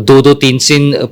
2-2, 3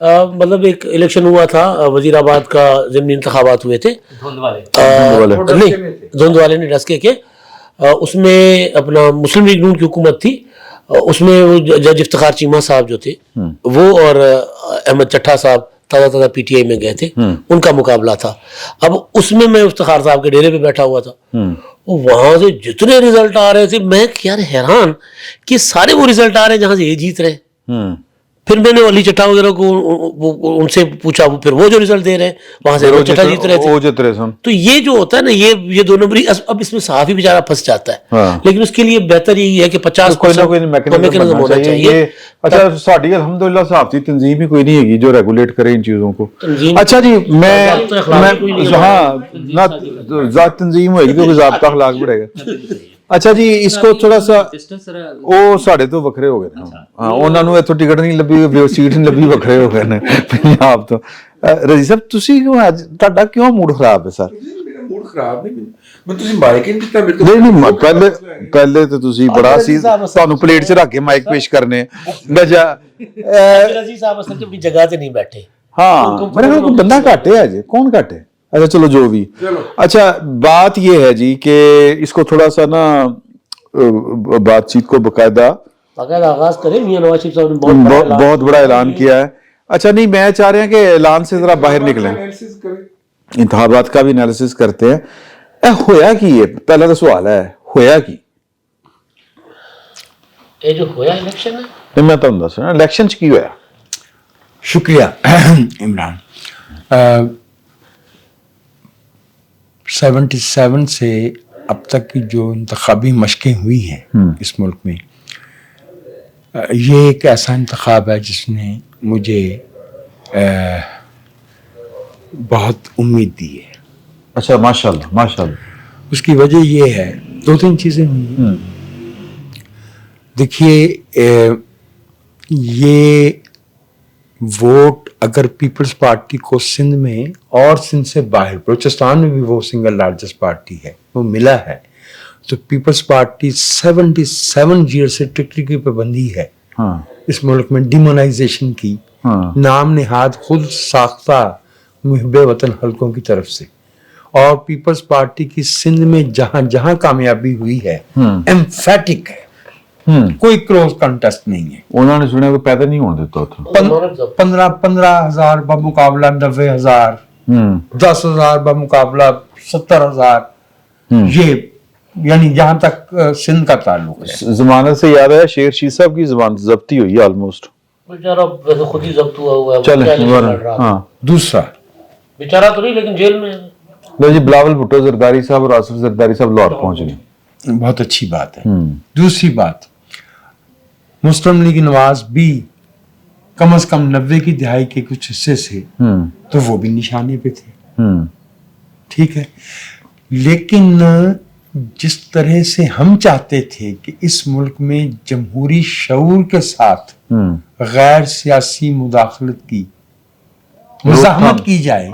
مطلب ایک الیکشن ہوا تھا وزیر آباد کا، ضمنی انتخابات ہوئے تھے، نہیں دھند والے نے ڈسکے کے، اس میں اپنا مسلم لیگ نون کی حکومت تھی، اس میں وہ جج افتخار چیمہ صاحب جو تھے وہ اور احمد چٹھا صاحب تازہ پی ٹی آئی میں گئے تھے، ان کا مقابلہ تھا۔ اب اس میں افتخار صاحب کے ڈیرے پہ بیٹھا ہوا تھا، وہاں سے جتنے ریزلٹ آ رہے تھے میں یار حیران کہ سارے وہ ریزلٹ آ رہے ہیں جہاں سے یہ جیت رہے ہیں۔ پھر میں نے علی چٹھا وغیرہ کو ان سے پوچھا، وہ پھر وہ جو ریزلٹ دے رہے ہیں وہاں سے احمد چٹھا جیت رہے تھے۔ تو یہ جو ہوتا ہے نا، یہ دو نمبری، اب اس میں صحافی بیچارہ پھنس جاتا ہے، لیکن اس کے لیے بہتر یہی ہے کہ 50% میکنزم ہونا چاہیے۔ اچھا ساڈی الحمدللہ صحافتی تنظیم ہی کوئی نہیں ہے جو ریگولیٹ کرے ان چیزوں کو۔ اچھا جی میں ہاں نہ ذات تنظیم ہوئے گی تو ضابطہ اخلاق بڑھے گا۔ اچھا جی اس کو تھوڑا سا وہ ساڈے تو وکھرے ہو گئے ہاں، انہوں نے اتوں ٹکٹ نہیں لبھی، سیٹ نہیں لبھی، وکھرے ہو گئے نے پنجاب تو۔ رضی صاحب تسی کیوں اج تہاڈا کیوں موڈ خراب ہے سر؟ میرا موڈ خراب نہیں، میں تسی مائک نہیں دتا میرے نہیں پہلے تو تسی بڑا سی تانوں پلیٹ 'چ رکھ کے مائک پیش کرنے گجا رضی صاحب اصل اپنی جگہ تے نہیں بیٹھے۔ ہاں میرے خیال کوئی بندہ گھٹ ہے اج، کون گھٹ ہے؟ اچھا چلو جو بھی۔ اچھا بات یہ ہے جی کہ اس کو تھوڑا سا نا بات چیت کو باقاعدہ آغاز کریں۔ میاں نواز شریف صاحب نے بہت بڑا اعلان کیا ہے۔ اچھا نہیں میں چاہ رہے ہیں کہ اعلان سے ذرا باہر نکلیں، انتخابات کا بھی انالیسس کرتے ہیں۔ ہویا کی ہے پہلا تو سوال ہے، ہویا کی یہ جو ہویا الیکشن ہے؟ نہیں میں تو دس رہا الیکشن کی ہویا۔ شکریہ عمران۔ 77 سے اب تک کی جو انتخابی مشقیں ہوئی ہیں اس ملک میں، یہ ایک ایسا انتخاب ہے جس نے مجھے بہت امید دی ہے۔ اچھا ماشاءاللہ ماشاءاللہ۔ اس کی وجہ یہ ہے، دو تین چیزیں ہوئی ہیں۔ دیکھیے یہ ووٹ اگر پیپلز پارٹی کو سندھ میں اور سندھ سے باہر بلوچستان میں بھی وہ سنگل لارجسٹ پارٹی ہے وہ ملا ہے، تو پیپلز پارٹی 77 ایئر سے ٹکٹ کی پابندی ہے اس ملک میں، ڈیمونائزیشن کی، نام نہاد خود ساختہ محب وطن حلقوں کی طرف سے، اور پیپلز پارٹی کی سندھ میں جہاں جہاں کامیابی ہوئی ہے ایمفیٹک ہے، کوئی کلوز کنٹیسٹ نہیں ہے۔ انہوں نے سنیا کہ پیدا نہیں ہونے دیتا تھا۔ 15,000 بمقابلہ 90,000، 10,000 بمقابلہ 70,000، یہ یعنی جہاں تک سندھ کا تعلق ہے۔ ضمانت سے یاد ہے شیر شاہ صاحب کی ضمانت ضبطی ہوئی ہے آلموسٹ، بیچارہ ویسے خود ہی ضبط ہوا ہے، چلیں ہاں۔ دوسرا بیچارہ تو نہیں لیکن جیل میں ہے۔ لو جی بلاول بھٹو زرداری صاحب اور آصف زرداری صاحب لاہور پہنچ گئے، بہت اچھی بات ہے۔ دوسری بات، مسلم لیگ نواز بھی کم از کم 90 کی دہائی کے کچھ حصے سے تو وہ بھی نشانے پہ تھے، ٹھیک ہے، لیکن جس طرح سے ہم چاہتے تھے کہ اس ملک میں جمہوری شعور کے ساتھ غیر سیاسی مداخلت کی مزاحمت کی جائے،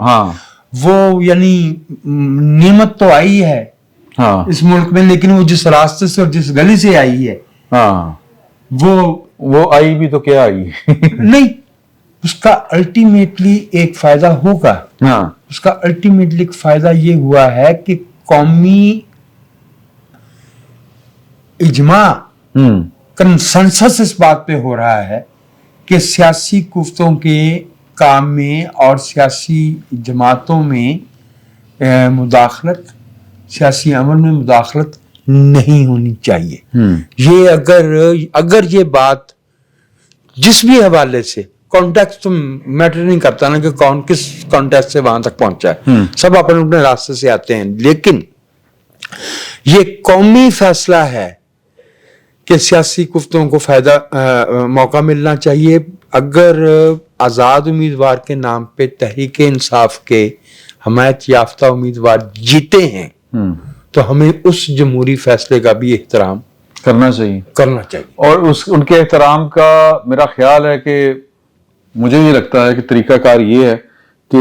وہ یعنی نعمت تو آئی ہے اس ملک میں، لیکن وہ جس راستے سے اور جس گلی سے آئی ہے وہ آئی بھی تو کیا آئی نہیں، اس کا الٹیمیٹلی ایک فائدہ ہوگا۔ اس کا الٹیمیٹلی ایک فائدہ یہ ہوا ہے کہ قومی اجماع کنسنسس اس بات پہ ہو رہا ہے کہ سیاسی قوتوں کے کام میں اور سیاسی جماعتوں میں مداخلت، سیاسی عمل میں مداخلت نہیں ہونی چاہیے۔ یہ اگر یہ بات جس بھی حوالے سے، کانٹیکسٹ تو میٹر نہیں کرتا نا کہ کون کس کانٹیکسٹ سے وہاں تک پہنچا ہے، سب اپنے اپنے راستے سے آتے ہیں، لیکن یہ قومی فیصلہ ہے کہ سیاسی قوتوں کو فائدہ موقع ملنا چاہیے۔ اگر آزاد امیدوار کے نام پہ تحریک انصاف کے حمایت یافتہ امیدوار جیتے ہیں تو ہمیں اس جمہوری فیصلے کا بھی احترام کرنا چاہیے۔ اور ان کے احترام کا میرا خیال ہے کہ مجھے یہ لگتا ہے کہ طریقہ کار یہ ہے کہ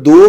2,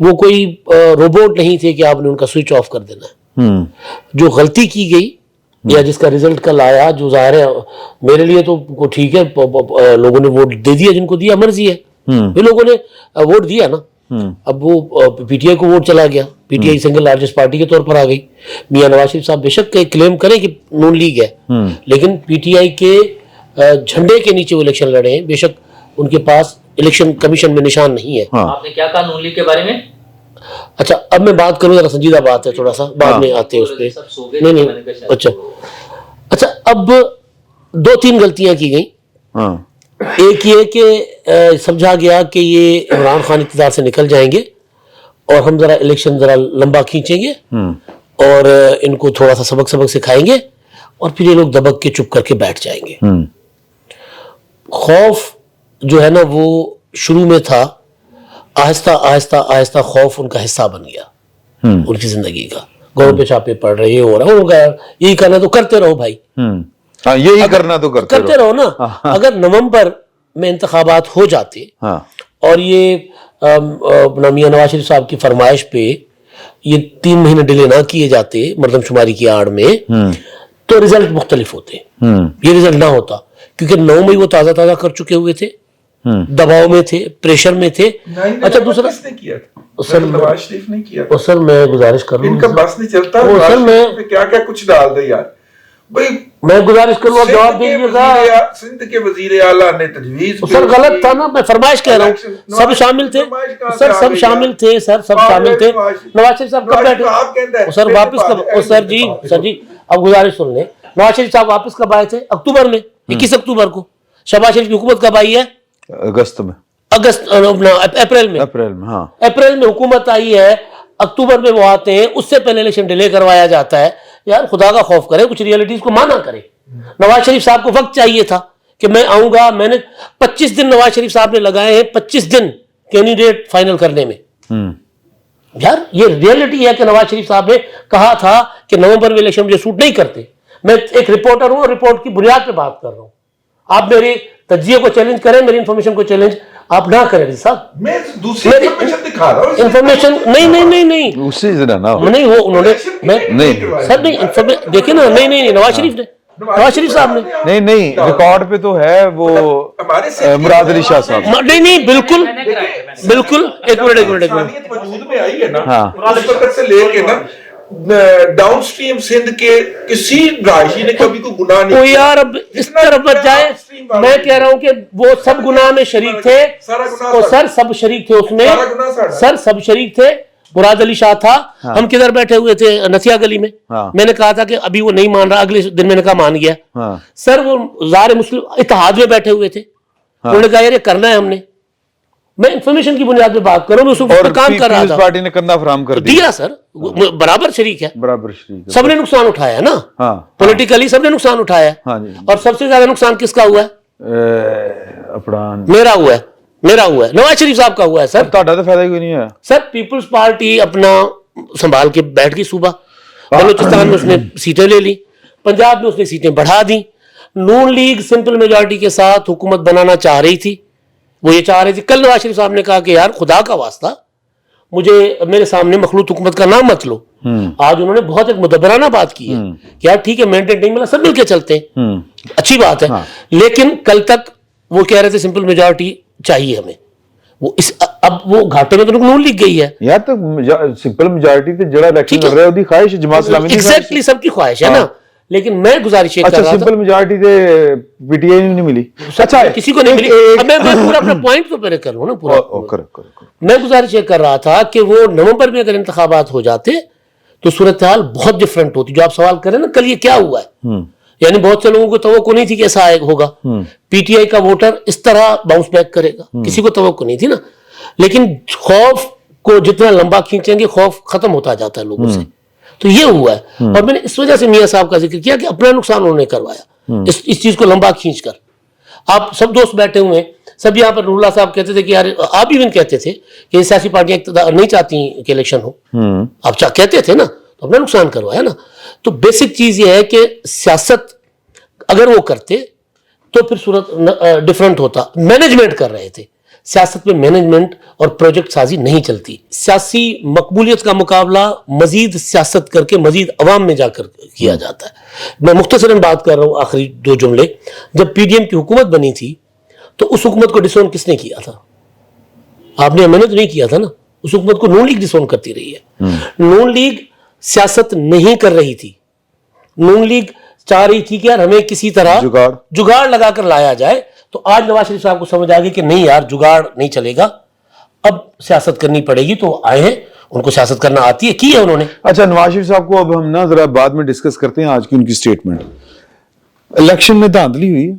وہ کوئی روبوٹ نہیں تھے کہ آپ نے ان کا سوئچ آف کر دینا ہے. جو غلطی کی گئی یا جس کا رزلٹ کل آیا, جو ظاہر ہے میرے لیے تو ٹھیک ہے, لوگوں نے ووٹ دے دیا جن کو دیا, مرضی ہے, بھی لوگوں نے ووٹ دیا نا. اب وہ پی ٹی آئی کو ووٹ چلا گیا, P T I single largest party کے طور پر آ گئی. میاں نواز شریف صاحب بے شک کلیم کریں کہ نون لیگ ہے, لیکن پی ٹی آئی کے جھنڈے کے نیچے وہ الیکشن لڑے ہیں. بے شک ان کے پاس الیکشن کمیشن میں نشان نہیں ہے. آپ نے کیا کہا نون لیگ کے بارے میں؟ اچھا اب میں بات کروں, ذرا سنجیدہ بات ہے, تھوڑا سا بعد میں آتے ہیں اس پہ. نہیں اچھا اب 2-3 غلطیاں کی گئیں. ایک یہ کہ سمجھا گیا کہ یہ عمران خان اقتدار سے نکل جائیں گے اور ہم ذرا الیکشن ذرا لمبا کھینچیں گے اور ان کو تھوڑا سا سبق سکھائیں گے اور پھر یہ لوگ دبک کے چپ کر کے بیٹھ جائیں گے. خوف جو ہے نا وہ شروع میں تھا, آہستہ آہستہ آہستہ خوف ان کا حصہ بن گیا ان کی زندگی کا. گھروں پہ چھاپے پڑ رہے, یہ ہو رہا ہے, یہی کرنا تو کرتے رہو بھائی, یہی کرنا تو کرتے رہو نا. اگر نومبر میں انتخابات ہو جاتے اور یہ میاں نواز شریف صاحب کی فرمائش پہ یہ 3 مہینے ڈیلے نہ کیے جاتے مردم شماری کی آڑ میں, تو رزلٹ مختلف ہوتے. یہ رزلٹ نہ ہوتا کیونکہ 9 مئی وہ تازہ کر چکے ہوئے تھے, دباؤ میں تھے, پریشر میں تھے. اچھا دوسرا نواز شریف نے کیا, سر میں گزارش کر رہا ہوں, ان کا بس نہیں چلتا, سر میں کیا کیا کچھ ڈال دے یار بھائی. میں گزارش کروں آپ جواب دے دیجیے گا. سندھ کے وزیر اعلیٰ نے تجویز, سر غلط تھا نا, میں فرمائش کہہ رہا ہوں, سب شامل تھے سر, سب شامل تھے سر, سب شامل تھے. نواز شریف صاحب کب بیٹھے سر, واپس کب, سر جی اب گزارش سن لیں. نواز شریف صاحب واپس کب آئے تھے؟ اکتوبر میں, 21 اکتوبر کو. شہباز شریف کی حکومت کب آئی ہے؟ اگست میں, اپریل میں. ہاں اپریل میں حکومت آئی ہے, اکتوبر میں وہ آتے ہیں, اس سے پہلے الیکشن ڈیلے کروایا جاتا ہے. یار خدا کا خوف کرے, کچھ ریئلٹیز کو مانا کرے. نواز شریف صاحب کو وقت چاہیے تھا کہ میں آؤں گا. میں نے 25 دن نواز شریف صاحب نے لگائے ہیں, 25 دن کینڈیڈیٹ فائنل کرنے میں. یار یہ ریئلٹی ہے کہ نواز شریف صاحب نے کہا تھا کہ نومبر میں الیکشن مجھے سوٹ نہیں کرتے. میں ایک رپورٹر ہوں اور رپورٹ کی بنیاد پہ بات کر رہا ہوں. آپ میری تجزیے کو چیلنج کریں, میری انفارمیشن کو چیلنج آپ نہ کریں صاحب. میں دوسری انفارمیشن دکھا رہا ہوں, انفارمیشن نہیں اسی سے نا نہیں, وہ انہوں نے نہیں سر نہیں دیکھیں نا, نہیں نواز شریف نے, نواز شریف صاحب نے نہیں ریکارڈ پہ تو ہے وہ مراد علی شاہ صاحب. نہیں بالکل ایک منٹ وجود میں آئی ہے نا, اس وقت سے لے کے نا ڈاؤن سٹریم سندھ کے کسی رہائشی نے کبھی کوئی گناہ نہیں. وہ یار اب اس طرف مت جائے, میں کہہ رہا ہوں کہ وہ سب گناہ میں شریک تھے, سر سب شریک تھے اس میں, سر سب شریک تھے. مراد علی شاہ تھا, ہم کدھر بیٹھے ہوئے تھے, نسیہ گلی میں. میں نے کہا تھا کہ ابھی وہ نہیں مان رہا, اگلے دن میں نے کہا مان گیا. سر وہ ظاہر مسلم اتحاد میں بیٹھے ہوئے تھے, انہوں نے کہا یار یہ کرنا ہے ہم نے. میں انفارمیشن کی بنیاد پہ بات کر رہا ہوں, میں اس وقت کام کر رہا تھا. پارٹی نے کندھا فراہم کر دیا سر, برابر شریک ہے, برابر شریک, سب نے نقصان اٹھایا ہے نا, پولیٹیکلی سب نے نقصان اٹھایا ہے. اور سب سے زیادہ نقصان کس کا ہوا ہے؟ میرا ہوا ہے, نواز شریف صاحب کا ہوا ہے. سر تہاڈا تو فائدہ کوئی نہیں ہے. سر پیپلز پارٹی اپنا سنبھال کے بیٹھ گئی صوبہ, بلوچستان میں اس نے سیٹیں لے لی, پنجاب میں اس نے سیٹیں بڑھا دی. نون لیگ سمپل میجورٹی کے ساتھ حکومت بنانا چاہ رہی تھی, وہ یہ چاہ رہے تھے. کل نواز شریف صاحب نے کہا کہ یار خدا کا واسطہ مجھے میرے سامنے مخلوط حکومت کا نام مت لو. آج انہوں نے بہت ایک مدبرانہ بات کی ہے کہ یار ٹھیک ہے مینڈیٹ نہیں ملا, سب مل کے چلتے ہیں, اچھی بات ہے. لیکن کل تک وہ کہہ رہے تھے سمپل میجورٹی چاہیے ہمیں. اب وہ گھاٹے میں تو نون لیگ گئی ہے یار, تو سمپل میجورٹی تے جڑا الیکشن لڑ رہا ہے اودی خواہش جماعت اسلامی دی ایگزیکٹلی سب کی خواہش ہے نا. لیکن میں گزارش یہ کر رہا تھا, سمپل میجورٹی تے پی ٹی آئی نہیں ملی, اچھا کسی کو نہیں ملی. اب میں پورا اپنا پوائنٹ تو پہلے کر لوں نا پورا. میں گزارش یہ کر رہا تھا کہ وہ نومبر میں اگر انتخابات ہو جاتے تو صورتحال بہت ڈفرنٹ ہوتی. جو آپ سوال کریں نا کل یہ کیا ہوا ہے, یعنی بہت سے لوگوں کو توقع نہیں تھی کہ ایسا ہوگا, پی ٹی آئی کا ووٹر اس طرح باؤنس بیک کرے گا, کسی کو توقع نہیں تھی نا. لیکن خوف کو جتنا لمبا کھینچیں گے خوف ختم ہوتا جاتا ہے لوگوں سے. تو یہ ہوا ہے, اور میں نے اس وجہ سے میاں صاحب کا ذکر کیا کہ اپنا نقصان انہوں نے کروایا اس چیز کو لمبا کھینچ کر. آپ سب دوست بیٹھے ہوئے ہیں, سب یہاں پر نور اللہ صاحب کہتے تھے کہ یار, آپ ایون کہتے تھے کہ سیاسی پارٹیاں اقتدار نہیں چاہتی کہ الیکشن ہو, آپ کہتے تھے نا, تو اپنا نقصان کروایا نا. تو بیسک چیز یہ ہے کہ سیاست اگر وہ کرتے تو پھر صورت ڈفرنٹ ہوتا. مینجمنٹ کر رہے تھے, سیاست میں مینجمنٹ اور پروجیکٹ سازی نہیں چلتی. سیاسی مقبولیت کا مقابلہ مزید سیاست کر کے مزید عوام میں جا کر کیا جاتا ہے. میں مختصراً بات کر رہا ہوں, آخری 2 جملے. جب پی ڈی ایم کی حکومت بنی تھی تو اس حکومت کو ڈسون کس نے کیا تھا؟ آپ نے, میں نے تو نہیں کیا تھا نا. اس حکومت کو نون لیگ ڈسون کرتی رہی ہے. نون لیگ سیاست نہیں کر رہی تھی. نون لیگ چاہ رہی تھی کہ یار ہمیں کسی طرح جگاڑ لگا کر لایا جائے. تو آج نواز شریف صاحب کو سمجھ آ گئی کہ نہیں یار جگاڑ نہیں چلے گا, اب سیاست کرنی پڑے گی. تو آئے ہیں, ان کو سیاست کرنا آتی ہے, کی ہے انہوں نے. اچھا, نواز شریف صاحب کو اب ہم نا ذرا بعد میں ڈسکس کرتے ہیں. آج کی ان کی سٹیٹمنٹ, الیکشن میں دھاندلی ہوئی ہے.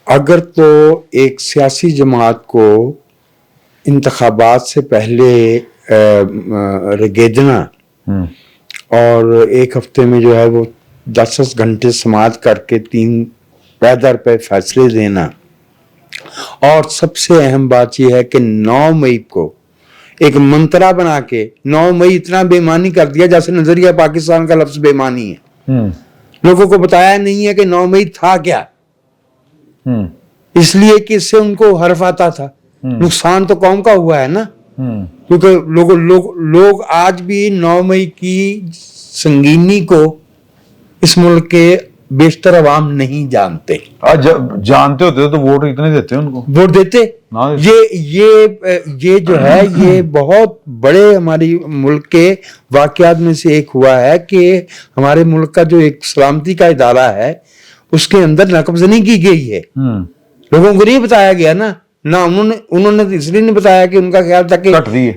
اگر تو ایک سیاسی جماعت کو انتخابات سے پہلے رگیدنا اور ایک ہفتے میں جو ہے وہ 10 گھنٹے سماعت کر کے 3 پیدر پہ فیصلے دینا, اور سب سے اہم بات یہ ہے کہ 9 مئی کو ایک منترا بنا کے 9 مئی اتنا بے معنی کر دیا جیسے نظریہ پاکستان کا لفظ بے معنی ہے. لوگوں کو بتایا نہیں ہے کہ 9 مئی تھا کیا, اس لیے کہ اس سے ان کو حرف آتا تھا. نقصان تو قوم کا ہوا ہے نا, کیونکہ لوگ آج بھی 9 مئی کی سنگینی کو اس ملک کے بیشتر عوام نہیں جانتے. جانتے ہوتے تو ووٹ اتنے دیتے ان کو, ووٹ دیتے. یہ جو ہے یہ بہت بڑے ہماری ملک کے واقعات میں سے ایک ہوا ہے کہ ہمارے ملک کا جو ایک سلامتی کا ادارہ ہے اس کے اندر ناکافزنی کی گئی ہے. لوگوں کو نہیں بتایا گیا نا انہوں نے اس لیے نہیں بتایا کہ ان کا خیال تھا کہ کٹ دیے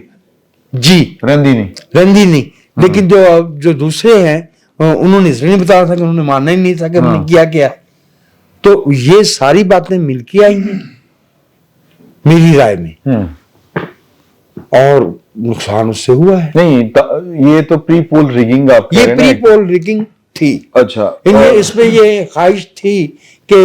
جی رندی نہیں. لیکن جو دوسرے ہیں انہوں نے اس لیے نہیں بتایا تھا کہ انہوں نے ماننا ہی نہیں تھا کہ انہوں نے کیا. تو یہ ساری باتیں مل کے آئی ہیں میری رائے میں, اور نقصان اس سے ہوا ہے. نہیں, یہ تو پری پول ریگنگ آپ کہہ رہے ہیں. یہ پری پول ریگنگ تھی. اچھا, اس میں یہ خواہش تھی کہ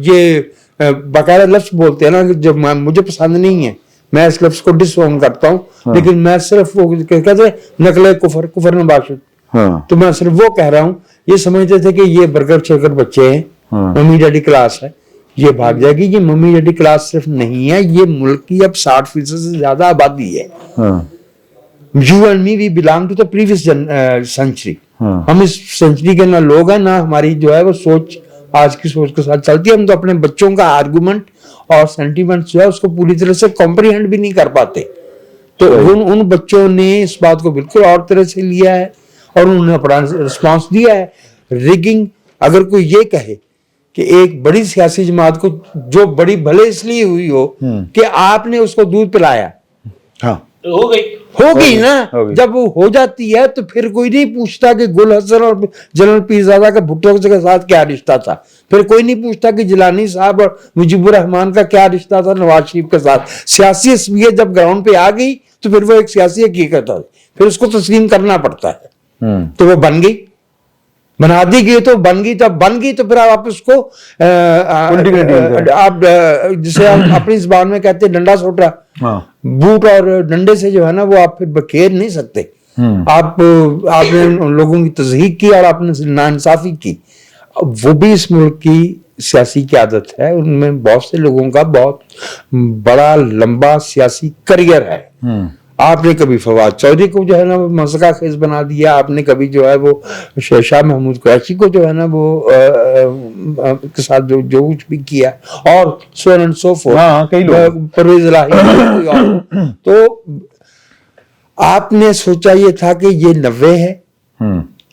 یہ باقاعدہ لفظ بولتے ہیں نا کہ جب مجھے پسند نہیں ہے میں اس لفظ کو ڈس اون کرتا ہوں, لیکن میں صرف وہ کہتے ہیں نقل کفر نباشد, تو میں صرف وہ کہہ رہا ہوں. یہ سمجھتے تھے کہ یہ برگر شرکر بچے ہیں, ممی ڈیڈی کلاس ہے, یہ بھاگ جائے گی. یہ ممی ڈیڈی کلاس صرف نہیں ہے, یہ ملک کی اب 60% سے زیادہ آبادی ہے. You and me we belong to the previous century. ہم اس سینچری کے نہ لوگ ہیں نہ ہماری جو ہے وہ سوچ آج کی سوچ کے ساتھ چلتی ہے. ہم تو اپنے بچوں کا آرگومنٹ اور سینٹیمنٹ جو ہے اس کو پوری طرح سے کمپریہینڈ بھی نہیں کر پاتے. تو ان بچوں نے اس بات کو بالکل اور طرح سے لیا ہے اور انہوں نے اپنا رسپانس دیا ہے. ریگنگ, اگر کوئی یہ کہے کہ ایک بڑی سیاسی جماعت کو جو بڑی بھلے اس لیے ہوئی ہو کہ آپ نے اس کو دودھ پلایا, ہو گئی نا. جب وہ ہو جاتی ہے تو پھر کوئی نہیں پوچھتا کہ گل حسن اور جنرل پیرزادہ کا بھٹو کے ساتھ کیا رشتہ تھا. پھر کوئی نہیں پوچھتا کہ جیلانی صاحب اور مجیب الرحمان کا کیا رشتہ تھا نواز شریف کے ساتھ. سیاسی اصلیت جب گراؤنڈ پہ آ گئی تو پھر وہ ایک سیاسی حقیقت ہے, پھر اس کو تسلیم کرنا پڑتا ہے. تو وہ بن گئی, بنا دی گئی تو بن گئی. تب بن گئی تو پھر آپ اس کو آپ جسے آپ اپنی زبان میں کہتے ہیں ڈنڈا سوٹا, بوٹ اور ڈنڈے سے جو ہے نا وہ آپ پھر بکھیر نہیں سکتے. آپ نے ان لوگوں کی تضحیق کی اور آپ نے ناانصافی کی. وہ بھی اس ملک کی سیاسی قیادت ہے, ان میں بہت سے لوگوں کا بہت بڑا لمبا سیاسی کریئر ہے. آپ نے کبھی فواد چودھری کو جو ہے نا وہ مسئلہ خیز بنا دیا, آپ نے کبھی جو ہے وہ شاہ محمود قریشی کو جو ہے نا وہ کے ساتھ جو کچھ بھی کیا, اور so and so forth, Pervez Elahi. تو آپ نے سوچا یہ تھا کہ یہ 90 ہے,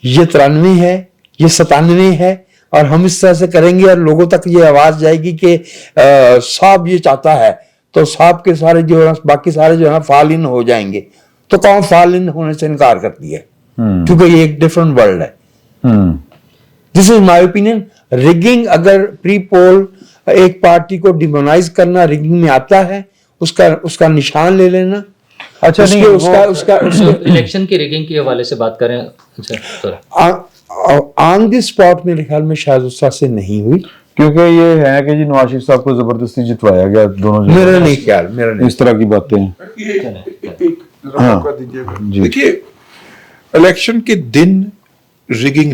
یہ 93 ہے, یہ 97 ہے, اور ہم اس طرح سے کریں گے اور لوگوں تک یہ آواز جائے گی کہ صاحب یہ چاہتا ہے, تو صاحب کے سارے جو ہے باقی سارے جو ہے فال ان ہو جائیں گے. تو قوم فال ان ہونے سے انکار کرتی ہے کیونکہ یہ ایک ڈفرنٹ ورلڈ ہے. دس از مائی اوپینین. ریگنگ, اگر پری پول ایک پارٹی کو ڈیمونائز کرنا ریگنگ میں آتا ہے, اس کا نشان لے لینا. اچھا, الیکشن کی ریگنگ کے حوالے سے بات کریں. آن دی اسپاٹ میرے خیال میں شاید اس طرح سے نہیں ہوئی, کیونکہ یہ ہے کہ جی نواز شریف صاحب کو زبردستی جتوایا گیا دونوں. میرا نہیں خیال, اس طرح کی باتیں ہیں. دیکھیے, الیکشن کے دن ریگنگ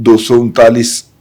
239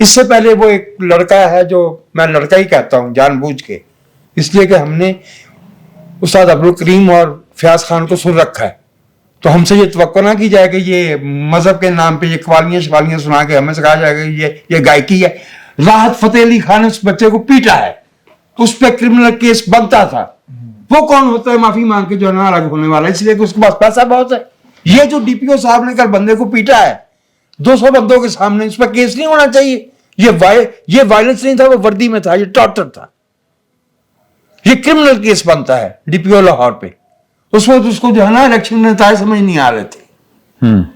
اس سے پہلے وہ ایک لڑکا ہے جو میں لڑکا ہی کہتا ہوں جان بوجھ کے، اس لیے کہ ہم نے استاد عبدالکریم اور فیاض خان کو سن رکھا ہے، تو ہم سے یہ توقع نہ کی جائے کہ یہ مذہب کے نام پہ یہ قوالیاں شوالیاں سنا کے ہمیں سکھایا جائے گا یہ گائکی ہے. راحت فتح علی خان نے اس بچے کو پیٹا ہے، اس پہ کرمنل کیس بنتا تھا. وہ کون ہوتا ہے معافی مانگ کے جو ہے نا الگ ہونے والا؟ اس لیے کہ اس کے پاس پیسہ بہت ہے. یہ جو ڈی پی او صاحب نے کل بندے کو پیٹا ہے 200 بندوں کے سامنے، اس پہ کیس نہیں ہونا چاہیے. یہ وائلنس نہیں تھا، وہ وردی میں تھا، یہ ٹارچر تھا. یہ کرمنل کیس بنتا ہے ڈی پی او لاہور پہ. اس وقت اس کو جو ہے نا الیکشن میں نتائج سمجھ نہیں آ رہے تھے،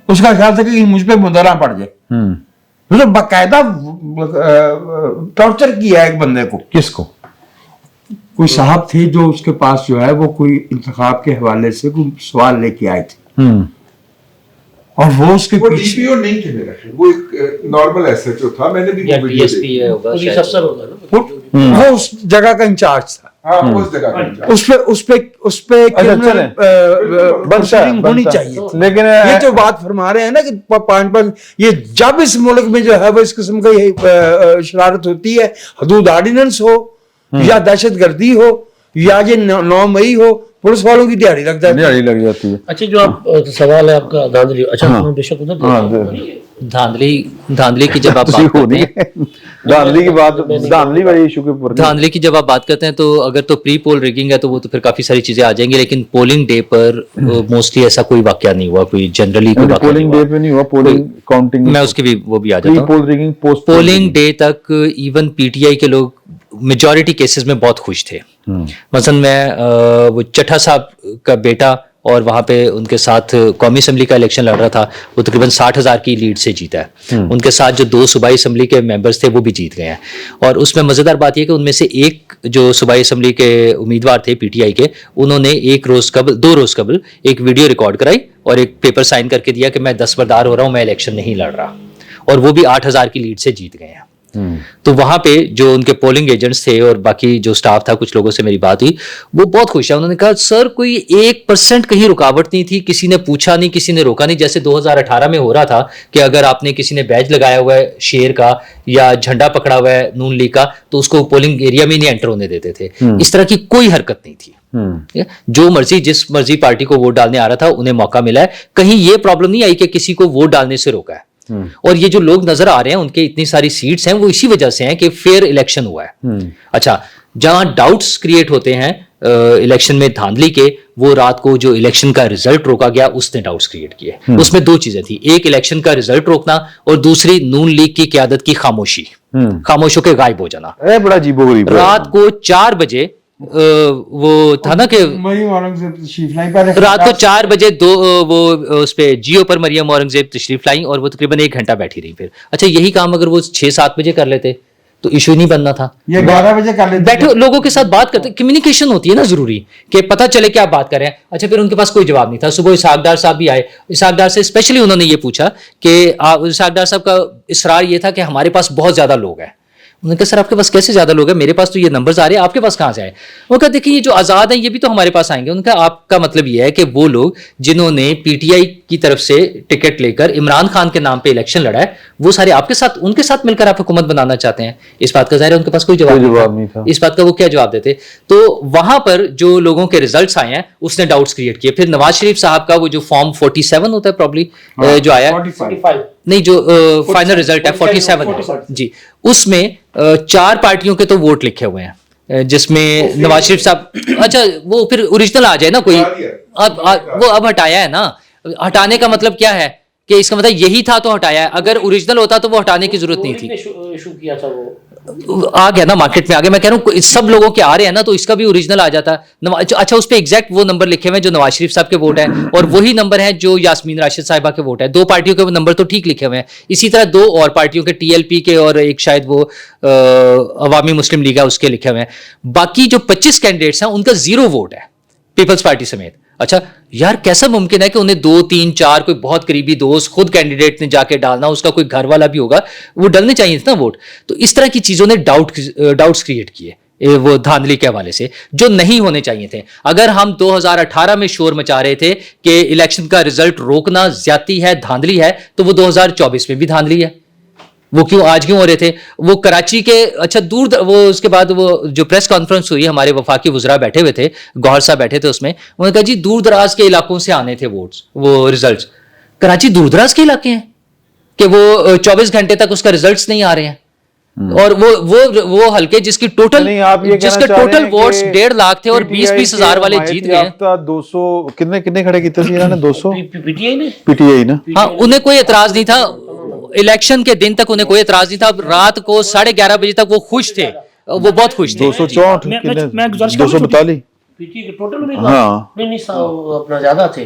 اس کا خیال تھا کہ مجھ پہ مدرا پڑ جائے. مطلب باقاعدہ ٹارچر کیا ہے ایک بندے کو. کس کو؟ کوئی صاحب تھے جو اس کے پاس جو ہے وہ کوئی انتخاب کے حوالے سے کوئی سوال لے کے آئے تھے، اور وہ اس کے وہ ڈی پی او نہیں تھے میرا خیال، وہ ایک نارمل ایس ایچ او تھا. میں نے بھی وہ ویڈیو دیکھی. پولیس افسر ہوگا نا، وہ اس جگہ کا انچارج تھا. ہاں اس جگہ کا اس پہ ہونی چاہیے. لیکن یہ جو بات فرما رہے ہیں نا کہ 5 یہ جب اس ملک میں جو ہے وہ اس قسم کی شرارت ہوتی ہے، حدود آرڈیننس ہو یا دہشت گردی ہو یا یہ 9 مئی ہو، پولیس والوں کی دیہڑی لگ جاتی ہے. دیہڑی لگ جاتی ہے. اچھا جو آپ سوال ہے آپ کا دھاندلی، اچھا بے شک دھاندلی کی جب آپ بات کرتے ہیں، دھاندلی کی جب آپ بات کرتے ہیں تو اگر تو پری پول ریگنگ ہے تو وہ تو پھر کافی ساری چیزیں آ جائیں گی، لیکن پولنگ ڈے پر موسٹلی ایسا کوئی واقعہ نہیں ہوا، کوئی جنرلی کوئی واقعہ پولنگ ڈے پہ نہیں ہوا، پولنگ کاؤنٹنگ میں اس کی بھی وہ بھی آ جاتا ہوں. پول ریگنگ پوسٹ پولنگ ڈے تک ایون پی ٹی آئی کے لوگ میجورٹی کیسز میں بہت خوش تھے. مثلا میں وہ چٹھا صاحب کا بیٹا اور وہاں پہ ان کے ساتھ قومی اسمبلی کا الیکشن لڑ رہا تھا، وہ تقریباً 60,000 کی لیڈ سے جیتا ہے. ان کے ساتھ جو 2 صوبائی اسمبلی کے ممبرس تھے وہ بھی جیت گئے ہیں. اور اس میں مزیدار بات یہ کہ ان میں سے ایک جو صوبائی اسمبلی کے امیدوار تھے پی ٹی آئی کے، انہوں نے 2 روز قبل ایک ویڈیو ریکارڈ کرائی اور ایک پیپر سائن کر کے دیا کہ میں دستبردار ہو رہا ہوں، میں الیکشن نہیں لڑ رہا، اور وہ بھی 8,000 کی لیڈ سے جیت گئے ہیں. تو وہاں پہ جو ان کے پولنگ ایجنٹس تھے اور باقی جو سٹاف تھا، کچھ لوگوں سے میری بات ہوئی، وہ بہت خوش ہیں. انہوں نے کہا سر کوئی 1% کہیں رکاوٹ نہیں تھی، کسی نے پوچھا نہیں، کسی نے روکا نہیں. جیسے 2018 میں ہو رہا تھا کہ اگر آپ نے کسی نے بیج لگایا ہوا ہے شیر کا یا جھنڈا پکڑا ہوا ہے نون لیگ کا تو اس کو پولنگ ایریا میں نہیں انٹر ہونے دیتے تھے. اس طرح کی کوئی حرکت نہیں تھی. جو مرضی جس مرضی پارٹی کو ووٹ ڈالنے آ رہا تھا انہیں موقع ملا ہے. کہیں یہ پرابلم نہیں آئی کہ کسی کو ووٹ ڈالنے سے روکا ہے. اور یہ جو لوگ نظر آ رہے ہیں ان کے اتنی ساری سیٹس ہیں وہ اسی وجہ سے ہیں کہ فیئر الیکشن ہوا ہے. اچھا جہاں ڈاؤٹس کریٹ ہوتے ہیں الیکشن میں دھاندلی کے، وہ رات کو جو الیکشن کا رزلٹ روکا گیا اس نے ڈاؤٹس کریٹ کیے. اس میں 2 چیزیں تھیں، ایک الیکشن کا رزلٹ روکنا اور دوسری نون لیگ کی قیادت کی خاموشی، خاموشوں کے غائب ہو جانا. بڑا عجیب و غریب. رات کو 4 بجے وہ تھا نا کہ رات کو 4 بجے وہ اس پہ جیو پر مریم اورنگزیب تشریف لائیں اور وہ تقریباً 1 گھنٹہ بیٹھی رہی. پھر اچھا یہی کام اگر وہ 6-7 بجے کر لیتے تو ایشو نہیں بننا تھا. یہ 12 بجے کر لیتے، بیٹھے لوگوں کے ساتھ بات کرتے، کمیونیکیشن ہوتی ہے نا ضروری کہ پتہ چلے کہ آپ بات کر رہے ہیں. اچھا پھر ان کے پاس کوئی جواب نہیں تھا. صبح اسحاق ڈار صاحب بھی آئے، اسحاق ڈار سے اسپیشلی انہوں نے یہ پوچھا کہ اسحاق ڈار صاحب کا اصرار یہ تھا کہ ہمارے پاس بہت زیادہ لوگ ہیں. انہوں نے کہا سر آپ کے پاس کیسے زیادہ لوگ ہیں، میرے پاس تو یہ نمبرز آ رہے ہیں، آپ کے پاس کہاں سے آئے؟ وہ کہا دیکھیں یہ جو آزاد ہیں یہ بھی تو ہمارے پاس آئیں گے. ان کا آپ کا مطلب یہ ہے کہ وہ لوگ جنہوں نے پی ٹی آئی کی طرف سے ٹکٹ لے کر عمران خان کے نام پہ الیکشن لڑا ہے وہ سارے آپ کے ساتھ ان کے ساتھ مل کر آپ حکومت بنانا چاہتے ہیں. اس بات کا ظاہر ہے ان کے پاس کوئی جواب نہیں تھا. اس بات کا وہ کیا جواب دیتے؟ تو وہاں پر جو لوگوں کے ریزلٹس آئے ہیں اس نے ڈاؤٹس کریٹ کیے. پھر نواز شریف صاحب کا وہ جو فارم 47 ہوتا ہے پرابلی جو آیا نہیں جو فائنل ریزلٹ ہے 47 جی، اس میں 4 پارٹیوں کے تو ووٹ لکھے ہوئے ہیں جس میں نواز شریف صاحب اچھا وہ پھر اوریجنل آ جائے نا کوئی وہ اب ہٹایا ہے نا. ہٹانے کا مطلب کیا ہے کہ اس کا مطلب یہی تھا تو ہٹایا ہے. اگر اوریجنل ہوتا تو وہ ہٹانے کی ضرورت نہیں تھی. ایشو کیا تھا وہ آ گیا نا مارکیٹ میں آ گیا. میں کہہ رہا ہوں سب لوگوں کے آ رہے ہیں نا تو اس کا بھی اوریجنل آ جاتا. اچھا اس پہ ایگزیکٹ وہ نمبر لکھے ہوئے ہیں جو نواز شریف صاحب کے ووٹ ہیں اور وہی نمبر ہیں جو یاسمین راشد صاحبہ کے ووٹ ہیں. 2 پارٹیوں کے نمبر تو ٹھیک لکھے ہوئے ہیں. اسی طرح 2 اور پارٹیوں کے ٹی ایل پی کے اور ایک شاید وہ عوامی مسلم لیگ ہے اس کے لکھے ہوئے ہیں. باقی جو 25 کینڈیڈیٹس ہیں ان کا 0 ووٹ ہے پیپلز پارٹی سمیت. اچھا یار کیسا ممکن ہے کہ انہیں 2 3 4 کوئی بہت قریبی دوست خود کینڈیڈیٹ نے جا کے ڈالنا، اس کا کوئی گھر والا بھی ہوگا، وہ ڈلنے چاہیے تھے نا ووٹ. تو اس طرح کی چیزوں نے ڈاؤٹس کریٹ کیے وہ دھاندلی کے حوالے سے جو نہیں ہونے چاہیے تھے. اگر ہم 2018 میں شور مچا رہے تھے کہ الیکشن کا رزلٹ روکنا زیادتی ہے، دھاندلی ہے، تو وہ 2024 میں بھی دھاندلی ہے. وہ کیوں آج کیوں ہو رہے تھے؟ وہ کراچی کے اچھا وہ اس کے بعد وہ جو پریس کانفرنس ہوئی ہمارے وفاقی وزراء بیٹھے ہوئے تھے, گوہر صاحب بیٹھے تھے اس میں, انہوں نے کہا جی دور دراز کے علاقوں سے آنے تھے ووٹس, وہ ریزلٹس. کراچی دور دراز کے علاقے ہیں کہ وہ 24 گھنٹے تک اس کا ریزلٹس نہیں آ رہے ہیں, اور وہ حلقے جس کے ٹوٹل ووٹس 1.5 لاکھ تھے اور 20-20 ہزار والے جیت گئے. 200 کتنے کھڑے کیتے تھے انہوں نے؟ 200 پی ٹی آئی نا. ہاں, انہیں کوئی اعتراض نہیں تھا الیکشن کے دن تک, انہیں کوئی اعتراض نہیں تھا. رات کو 11:30 بجے تک وہ خوش تھے, وہ بہت خوش تھے. 264 242 ہاں اپنا زیادہ تھے.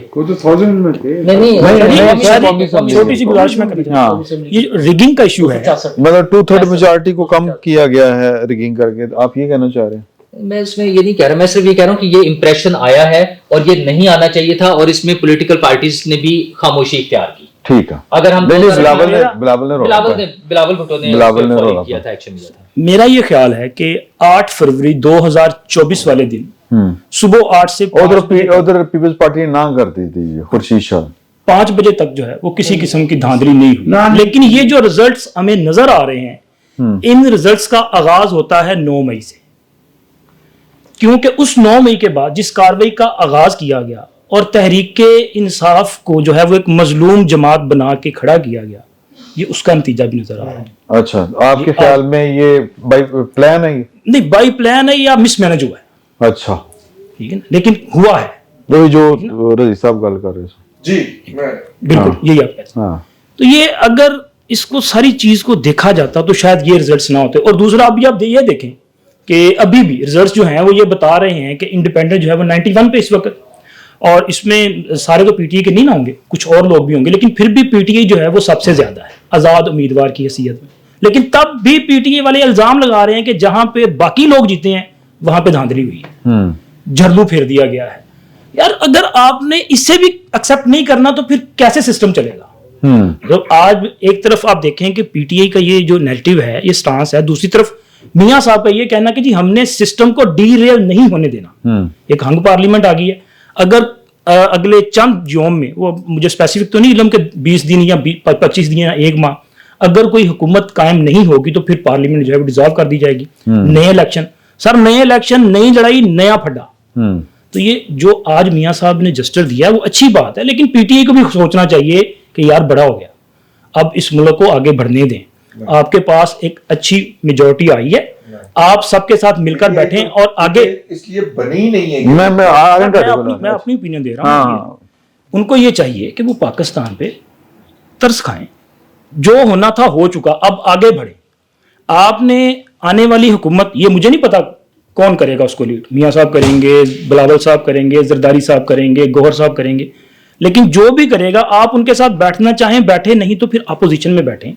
چھوٹی سی گزارش میں کرنا چاہتا ہوں, یہ ریگنگ کا ایشو ہے, مطلب 2/3 میجارٹی کو کم کیا گیا ہے ریگنگ کر کے, آپ یہ کہنا چاہ رہے ہیں؟ میں اس میں یہ نہیں کہہ رہا, میں صرف یہ کہہ رہا ہوں کہ یہ امپریشن آیا ہے اور یہ نہیں آنا چاہیے تھا, اور اس میں پولیٹیکل پارٹیز نے بھی خاموشی اختیار کی. ٹھیک ہے, اگر ہم بلاول بھٹو نے کیا تھا, ایکشن لیا تھا. میرا یہ خیال ہے کہ 8 فروری 2024 والے دن صبح 8 سے ادھر پیپلز پارٹی نہ کرتی تھی خورشید شاہ 5 بجے تک جو ہے وہ کسی قسم کی دھاندلی نہیں ہوئی. لیکن یہ جو ریزلٹس ہمیں نظر آ رہے ہیں, ان ریزلٹس کا آغاز ہوتا ہے 9 مئی سے, کیونکہ اس 9 مئی کے بعد جس کارروائی کا آغاز کیا گیا اور تحریک انصاف کو جو ہے وہ ایک مظلوم جماعت بنا کے کھڑا کیا گیا, یہ اس کا نتیجہ بھی نظر آ رہا ہے. اچھا, آپ کے خیال میں یہ بائی پلان ہے؟ نہیں, بائی پلان ہے یا مس مینج ہوا ہے. اچھا, ٹھیک ہے, لیکن ہوا ہے. وہی جو رضی صاحب گل کر رہے ہیں. جی بالکل یہی آپ کہتے ہیں. تو یہ اگر اس کو ساری چیز کو دیکھا جاتا تو شاید یہ ریزلٹس نہ ہوتے. اور دوسرا ابھی آپ یہ دیکھیں کہ ابھی بھی ریزلٹس جو ہیں وہ یہ بتا رہے ہیں کہ انڈیپینڈنٹ جو ہے وہ 91 پہ اس وقت, اور اس میں سارے تو پی ٹی آئی کے نہیں نہ ہوں گے, کچھ اور لوگ بھی ہوں گے, لیکن پھر بھی پی ٹی آئی جو ہے وہ سب سے زیادہ ہے آزاد امیدوار کی حیثیت میں. لیکن تب بھی پی ٹی آئی والے الزام لگا رہے ہیں کہ جہاں پہ باقی لوگ جیتے ہیں وہاں پہ دھاندلی ہوئی ہے, جھرلو پھیر دیا گیا ہے. یار اگر آپ نے اس سے بھی ایکسپٹ نہیں کرنا تو پھر کیسے سسٹم چلے گا؟ آج ایک طرف آپ دیکھیں کہ پی ٹی آئی کا یہ جو نیریٹو ہے, یہ سٹانس ہے, دوسری طرف میاں صاحب کا یہ کہنا کہ جی ہم نے سسٹم کو ڈی ریل نہیں ہونے دینا. ایک ہنگ پارلیمنٹ آ گئی ہے, اگر اگلے چند یوم میں, وہ مجھے اسپیسیفک تو نہیں علم کہ 20 دن یا 25 دن یا 1 ماہ, اگر کوئی حکومت قائم نہیں ہوگی تو پھر پارلیمنٹ جو ہے وہ ڈیزالو کر دی جائے گی. نئے الیکشن, سر نئے الیکشن, نئی لڑائی, نیا پھڈا. تو یہ جو آج میاں صاحب نے جسٹر دیا وہ اچھی بات ہے, لیکن پی ٹی آئی کو بھی سوچنا چاہیے کہ یار بڑا ہو گیا, اب اس ملک کو آگے بڑھنے دیں. آپ کے پاس ایک اچھی میجورٹی آئی ہے, آپ سب کے ساتھ مل کر بیٹھیں اور آگے. اس لیے بنی نہیں ہے. میں اپنی اوپینین دے رہا ہوں. ان کو یہ چاہیے کہ وہ پاکستان پہ ترس کھائیں, جو ہونا تھا ہو چکا, اب آگے بڑھیں. آپ نے آنے والی حکومت, یہ مجھے نہیں پتا کون کرے گا اس کو لیڈ, میاں صاحب کریں گے, بلاول صاحب کریں گے, زرداری صاحب کریں گے, گوہر صاحب کریں گے, لیکن جو بھی کرے گا آپ ان کے ساتھ بیٹھنا چاہیں بیٹھے, نہیں تو پھر اپوزیشن میں بیٹھیں